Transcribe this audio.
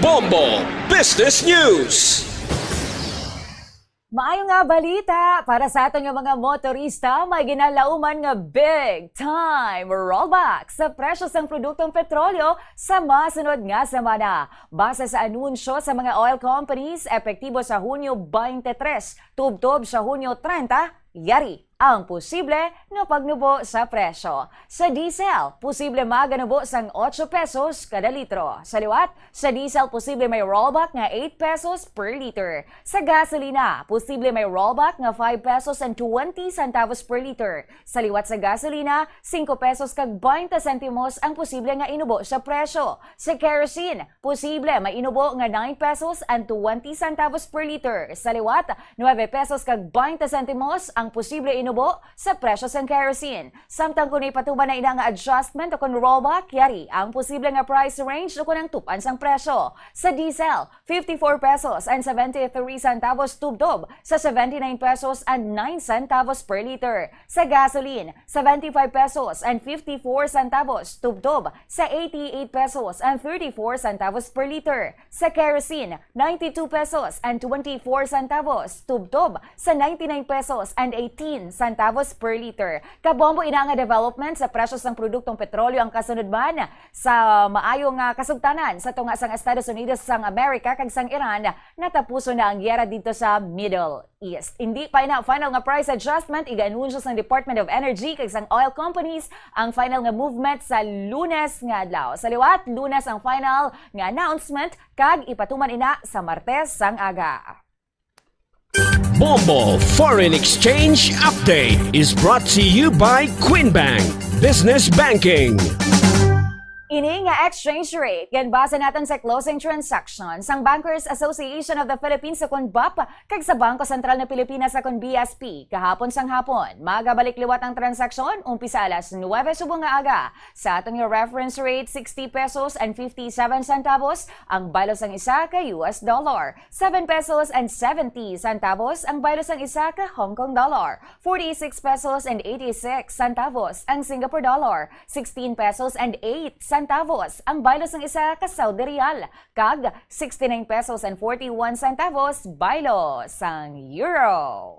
Bombo Business News. Maayo nga balita para sa aton nga mga motorista, may ginalauman nga big time rollback sa presyo sang produktong petrolyo sa masunod nga semana. Base sa anunsyo sa mga oil companies, epektibo sa Hunyo 23, tubtob sa Hunyo 30, yari ang posible nga pagnubo sa presyo. Sa diesel, posible maganubo sang 8 pesos kada litro. Sa liwat, sa diesel posible may rollback nga 8 pesos per liter. Sa gasolina, posible may rollback nga 5 pesos and 20 centavos per liter. Sa liwat sa gasolina, 5 pesos kag 20 centimos ang posible nga inubo sa presyo. Sa kerosene, posible may inubo nga 9 pesos and 20 centavos per liter. Sa liwat, 9 pesos kag 20 centimos ang posible inubo sa presyo ng kerosene. Samtang kung ipatuman na ina nga adjustment o kung rollback, yari ang posible nga price range o kung ang tupan sang presyo. Sa diesel, 54 pesos and 73 centavos tubdob sa 79 pesos and 9 centavos per liter. Sa gasoline, 75 pesos and 54 centavos tubdob sa 88 pesos and 34 centavos per liter. Sa kerosene, 92 pesos and 24 centavos tubdob sa 99 pesos and 18 centavos per liter. Kabombo ina nga development sa presyo sang produktong petrolyo ang kasunod man sa maayong kasugtanan sa tunga sang Estados Unidos sang Amerika kag sang Iran, natapuso na ang giyera dito sa Middle East. Hindi pa ina final nga price adjustment iga-anunsyo sang Department of Energy kag sang oil companies ang final nga movement sa Lunes nga adlaw. Sa liwat, Lunes ang final nga announcement kag ipatuman ina sa Martes sang aga. Bombo Foreign Exchange Update is brought to you by Quinbank Business Banking. Ini nga exchange rate, yan basa natin sa closing transactions sang Bankers Association of the Philippines sa BAP kag sa Bangko Sentral na Pilipinas sa BSP. Kahapon sang hapon, magabalik liwat ang transaksyon, umpisa alas 9 subong nga aga. Sa atong reference rate, 60 pesos and 57 centavos ang baylo sang isa ka US dollar. 7 pesos and 70 centavos ang baylo sang isa ka Hong Kong dollar. 46 pesos and 86 centavos ang Singapore dollar. 16 pesos and 8 centavos ang baylo sang isa ka Saudi Real, kag 69 pesos and 41 centavos baylo sang euro.